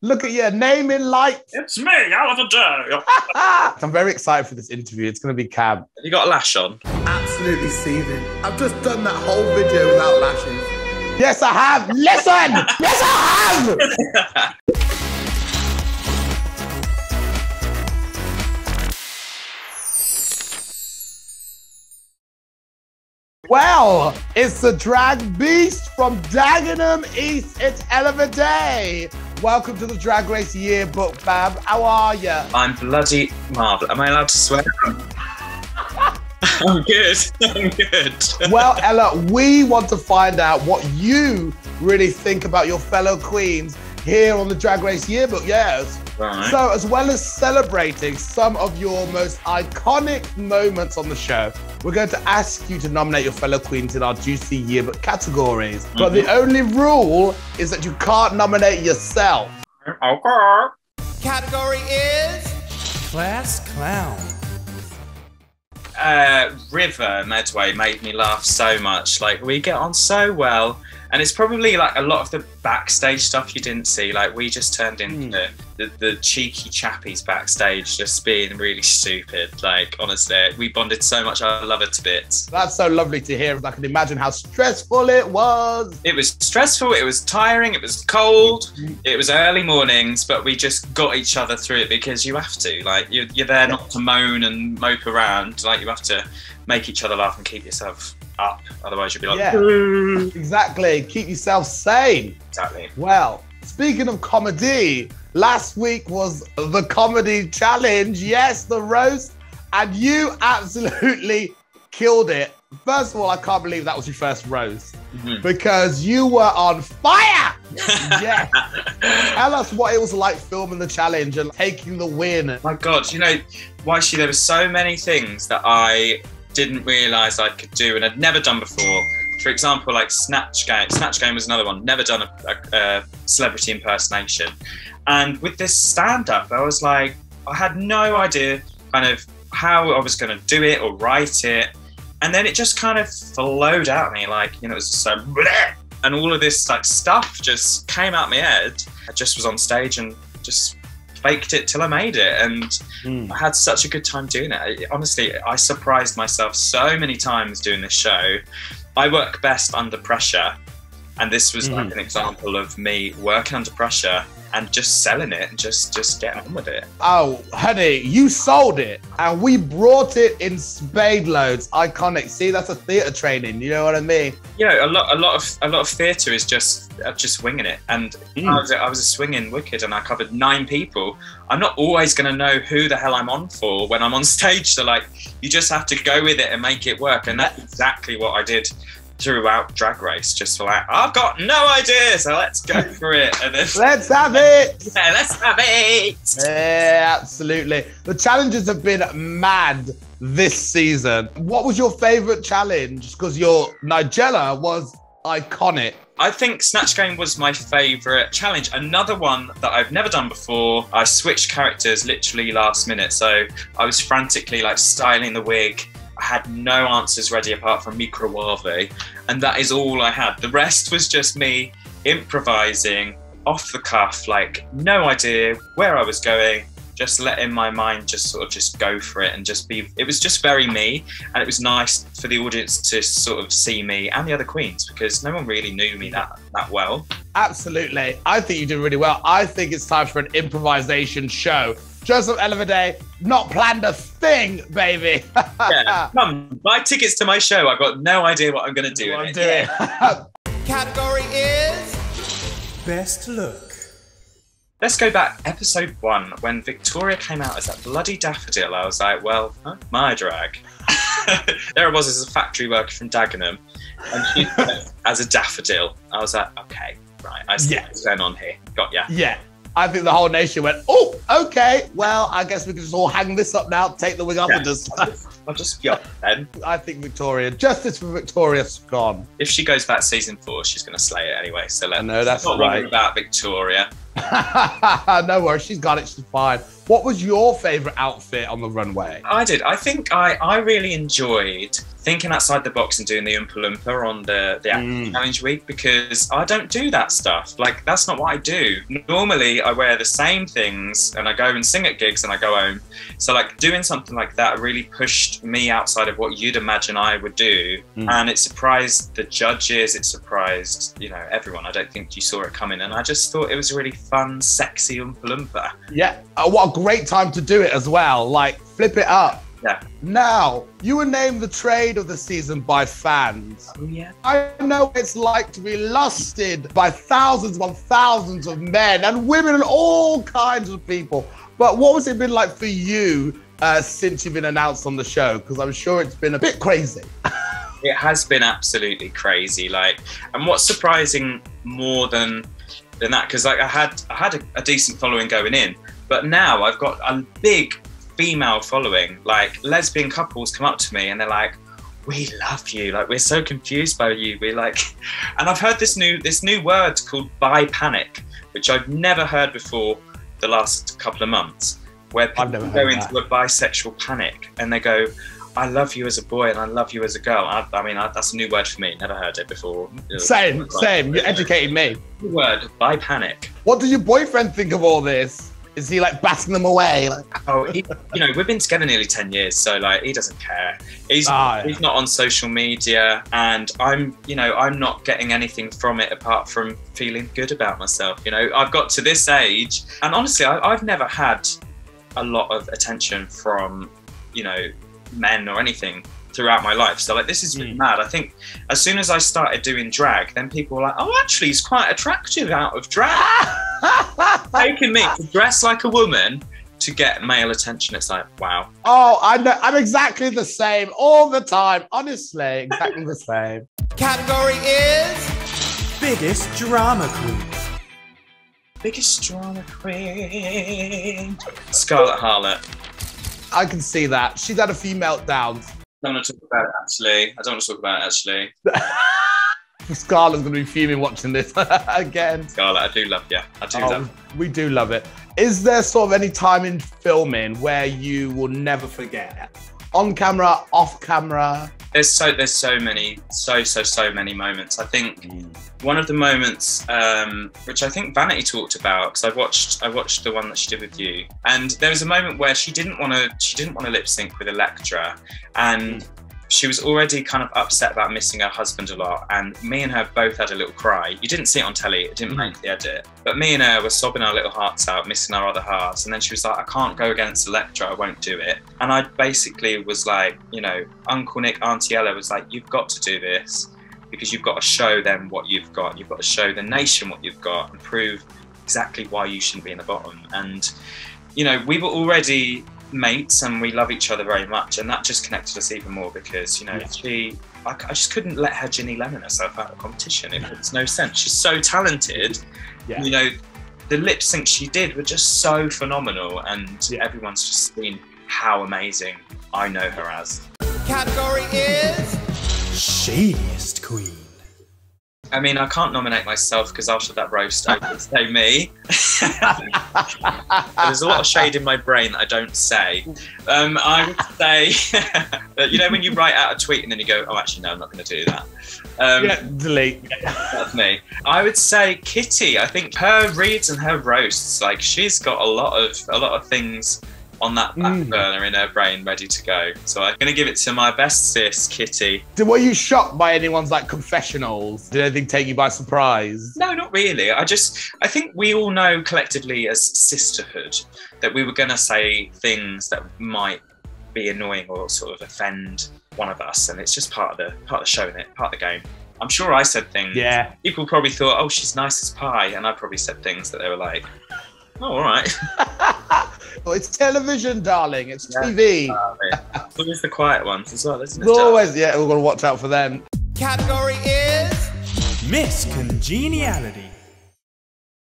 Look at your name in lights. It's me, Ella Vaday. I'm very excited for this interview. It's going to be Cam. Have you got a lash on? Absolutely seething. I've just done that whole video without lashes. Yes, I have. Listen. Yes, I have. Well, it's the drag beast from Dagenham East. It's Ella Vaday. Welcome to the Drag Race Yearbook, Bab. How are you? I'm bloody marvellous. Am I allowed to swear? I'm good. I'm good. Well, Ella, we want to find out what you really think about your fellow queens here on the Drag Race Yearbook, yes. Right. So, as well as celebrating some of your most iconic moments on the show, we're going to ask you to nominate your fellow queens in our juicy yearbook categories. But the only rule is that you can't nominate yourself. Okay. Category is Class Clown. River Medway made me laugh so much. Like, we get on so well. And it's probably like a lot of the backstage stuff you didn't see. Like, we just turned into the cheeky chappies backstage, just being really stupid. Like, honestly, we bonded so much. I love it to bits. That's so lovely to hear. I can imagine how stressful it was. It was stressful. It was tiring. It was cold. It was early mornings, but we just got each other through it because you have to. Like, you're there not to moan and mope around. Like, you have to make each other laugh and keep yourself up, otherwise you'll be like, exactly. Keep yourself sane. Exactly. Well, speaking of comedy, last week was the comedy challenge. Yes, the roast, and you absolutely killed it. First of all, I can't believe that was your first roast because you were on fire. Yes. Tell us what it was like filming the challenge and taking the win. My God, you know, Yshee, there were so many things that I didn't realise I could do and I'd never done before. For example, like Snatch Game. Snatch Game was another one. Never done a celebrity impersonation. And with this stand-up, I was like, I had no idea kind of how I was going to do it or write it. And then it just kind of flowed out of me, like, you know, it was just so bleh, and all of this like stuff just came out my head. I just was on stage and just faked it till I made it, and I had such a good time doing it. Honestly, I surprised myself so many times doing this show. I work best under pressure, and this was like an example of me working under pressure and just selling it and just getting on with it. Oh, honey, you sold it, and we brought it in spade loads. Iconic. See, that's a theatre training. You know what I mean? You know, a lot of theatre is just winging it. And I was a swinging wicked, and I covered 9 people. I'm not always going to know who the hell I'm on for when I'm on stage. So like, you just have to go with it and make it work. And that's exactly what I did throughout Drag Race. Just for like, I've got no idea, so let's go for it. And then Let's have it. yeah, let's have it. Yeah, absolutely. The challenges have been mad this season. What was your favourite challenge? Because your Nigella was iconic. I think Snatch Game was my favourite challenge. Another one that I've never done before. I switched characters literally last minute, so I was frantically like styling the wig. I had no answers ready apart from microwave, and that is all I had. The rest was just me improvising off the cuff, like no idea where I was going, just letting my mind just sort of just go for it and just be, it was just very me, and it was nice for the audience to sort of see me and the other queens because no one really knew me that well. Absolutely. I think you did really well. I think it's time for an improvisation show. Joseph Ella Vaday, not planned a thing, baby. Yeah, come, buy tickets to my show. I've got no idea what I'm going to do in it. Yeah. category is Best Look. Let's go back, episode 1, when Victoria came out as that bloody daffodil. I was like, well, my drag. There I was as a factory worker from Dagenham, and she as a daffodil. I was like, okay, right, I see what's going on here. Got ya. Yeah. I think the whole nation went, oh, okay, well, I guess we can just all hang this up now, take the wig up and just... I'll just be up then. I think Victoria, justice for Victoria Scone. If she goes back season 4, she's going to slay it anyway. So let's know, that's not right. worry about Victoria. No worries, she's got it, she's fine. What was your favourite outfit on the runway? I did. I think I really enjoyed thinking outside the box and doing the Oompa Loompa on the acting challenge week, because I don't do that stuff. Like, that's not what I do. Normally, I wear the same things and I go and sing at gigs and I go home. So, like, doing something like that really pushed me outside of what you'd imagine I would do. And it surprised the judges, it surprised, you know, everyone. I don't think you saw it coming. And I just thought it was a really fun, sexy Oompa Loompa. Yeah, what a great time to do it as well. Like, flip it up. Yeah. Now, you were named the trade of the season by fans. Oh, yeah. I know what it's like to be lusted by thousands upon thousands of men and women and all kinds of people. But what has it been like for you since you've been announced on the show? Because I'm sure it's been a bit crazy. It has been absolutely crazy. Like, and what's surprising more than that, because like I had a decent following going in, but now I've got a big female following. Like, lesbian couples come up to me and they're like, "We love you. Like, we're so confused by you. We're like," and I've heard this new word called bi panic, which I've never heard before the last couple of months, where people go into a bisexual panic and they go, "I love you as a boy and I love you as a girl." I mean, that's a new word for me. Never heard it before. Same. You're educating me. The word bi panic. What does your boyfriend think of all this? Is he like batting them away? Like, oh, you know, we've been together nearly 10 years, so like he doesn't care. He's not on social media, and I'm not getting anything from it apart from feeling good about myself. You know, I've got to this age, and honestly, I've never had a lot of attention from, you know, men or anything throughout my life. So like, this is mad. I think as soon as I started doing drag, then people were like, "Oh, actually he's quite attractive out of drag." Taking me to dress like a woman to get male attention. It's like, wow. Oh, I know. I'm exactly the same all the time. Honestly, exactly the same. Category is Biggest Drama Queen. Biggest drama queen. Scarlet Harlot. I can see that. She's had a few meltdowns. I don't want to talk about it, actually. Scarlett's going to be fuming watching this again. Scarlett, I do love you. We do love it. Is there sort of any time in filming where you will never forget? On camera, off camera? There's so many moments. I think one of the moments, which I think Vanity talked about, because I watched the one that she did with you, and there was a moment where she didn't want to lip sync with Electra, and she was already kind of upset about missing her husband a lot, and me and her both had a little cry. You didn't see it on telly, it didn't make the edit, but me and her were sobbing our little hearts out, missing our other halves. And then she was like, "I can't go against Electra, I won't do it." And I basically was like, you know, Uncle Nick, Auntie Ella was like, "You've got to do this, because you've got to show them what you've got. You've got to show the nation what you've got and prove exactly why you shouldn't be in the bottom." And, you know, we were already mates and we love each other very much, and that just connected us even more, because, you know, I just couldn't let her Ginny Lemon herself out of competition. It makes no sense. She's so talented. You know, the lip syncs she did were just so phenomenal, and everyone's just seen how amazing I know her as. Category is Shadiest Queen. I mean, I can't nominate myself because after that roast, I would say me. There's a lot of shade in my brain that I don't say. I would say, you know, when you write out a tweet and then you go, "Oh, actually, no, I'm not going to do that." Delete. That's me. I would say Kitty. I think her reads and her roasts, like, she's got a lot of things on that back burner in her brain ready to go. So I'm going to give it to my best sis, Kitty. Were you shocked by anyone's like confessionals? Did anything take you by surprise? No, not really. I think we all know collectively as sisterhood that we were going to say things that might be annoying or sort of offend one of us, and it's just part of the show, innit? Part of the game. I'm sure I said things. Yeah. People probably thought, "Oh, she's nice as pie," and I probably said things that they were like, "Oh, all right." Well, it's television, darling. It's TV. It's always the quiet ones as well, isn't it? It's always, we're going to watch out for them. Category is Miss Congeniality.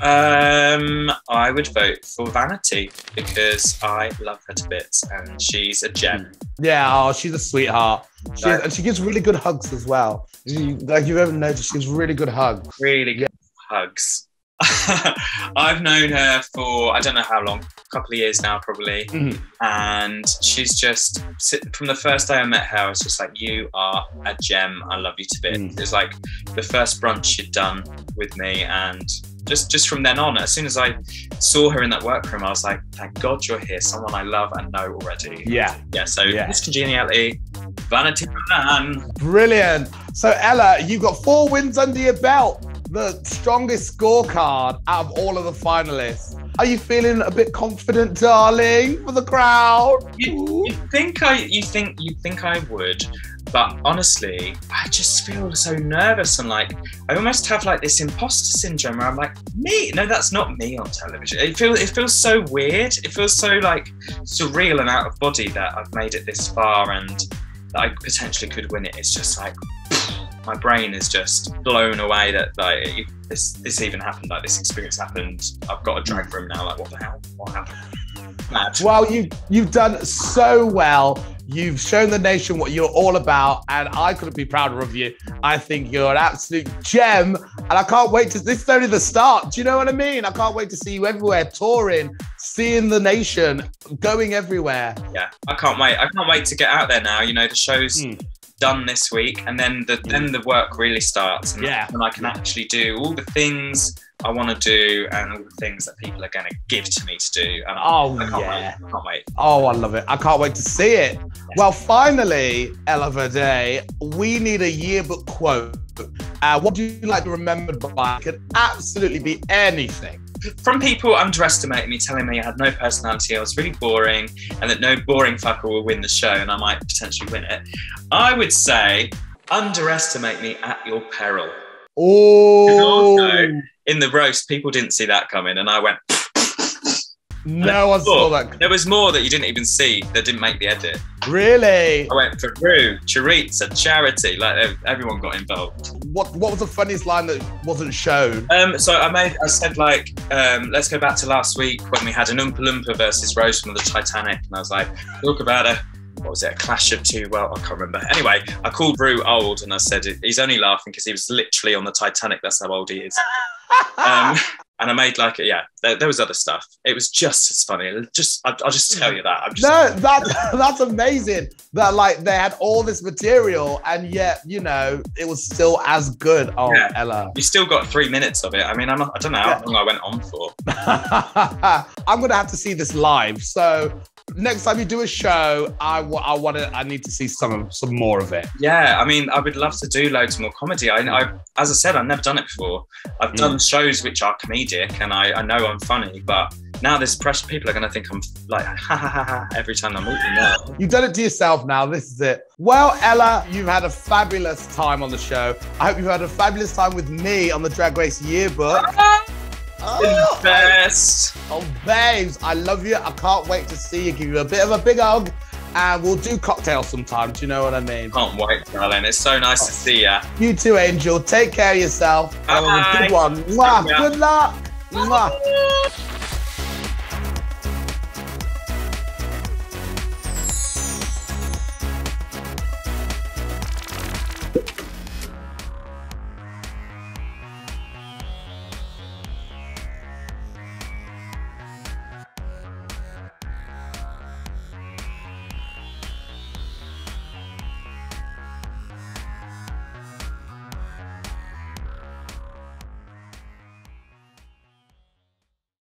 I would vote for Vanity because I love her to bits and she's a gem. Yeah, she's a sweetheart. And she gives really good hugs as well. Like you've ever noticed, she gives really good hugs. Really good hugs. I've known her for, I don't know how long, a couple of years now, probably. Mhm. And she's just, from the first day I met her, I was just like, you are a gem. I love you to bits. It was like the first brunch she'd done with me. And just from then on, as soon as I saw her in that workroom, I was like, thank God you're here. Someone I love and know already. Yeah. Yeah, so Miss Congeniality, Vanity Man. Brilliant. So Ella, you've got 4 wins under your belt. The strongest scorecard out of all of the finalists. Are you feeling a bit confident, darling, for the crowd? You think I would, but honestly, I just feel so nervous and like I almost have like this imposter syndrome where I'm like, me? No, that's not me on television. It feels so weird. It feels so like surreal and out of body that I've made it this far and that I potentially could win it. It's just like my brain is just blown away that like this even happened, like this experience happened. I've got a drag room now, like what the hell? What happened? Mad. Well, you've done so well. You've shown the nation what you're all about, and I couldn't be prouder of you. I think you're an absolute gem, and I can't wait to, this is only the start. Do you know what I mean? I can't wait to see you everywhere, touring, seeing the nation, going everywhere. Yeah, I can't wait. I can't wait to get out there now. You know, the show's done this week, and then the work really starts, and I can actually do all the things I want to do and all the things that people are going to give to me to do. And I can't wait. Oh, I love it. I can't wait to see it. Yes. Well, finally, Ella Vaday, we need a yearbook quote. What do you like to remember by? It could absolutely be anything. From people underestimating me, telling me I had no personality, I was really boring, and that no boring fucker will win the show and I might potentially win it, I would say, underestimate me at your peril. Oh. In the roast, people didn't see that coming, and I went. No one saw that. There was more that you didn't even see that didn't make the edit. Really? I went for Ru, Charitza, Charity, like everyone got involved. What was the funniest line that wasn't shown? So I said like, let's go back to last week when we had an Oompa Loompa versus Rose from the Titanic, and I was like, talk about what was it, a clash of two, well, I can't remember. Anyway, I called Ru old, and I said, he's only laughing because he was literally on the Titanic, that's how old he is. And I made like, there was other stuff. It was just as funny. I'll just tell you that. That's amazing. That like they had all this material and yet, you know, it was still as good. Oh, yeah. Ella. You still got 3 minutes of it. I mean, I don't know how long I went on for. I'm going to have to see this live. So next time you do a show, I need to see some more of it. Yeah, I mean, I would love to do loads more comedy. I as I said, I've never done it before. I've done shows which are comedic, and I know I'm funny, but now there's pressure. People are going to think I'm like, ha ha ha ha, every time I'm moving now. You've done it to yourself now. This is it. Well, Ella, you've had a fabulous time on the show. I hope you've had a fabulous time with me on the Drag Race Yearbook. Oh, best. Oh, babes, I love you. I can't wait to see you. Give you a bit of a big hug, and we'll do cocktails sometime. Do you know what I mean? Can't wait, darling. It's so nice to see you. You too, Angel. Take care of yourself. Have a good one. Mwah. Good luck. Mwah.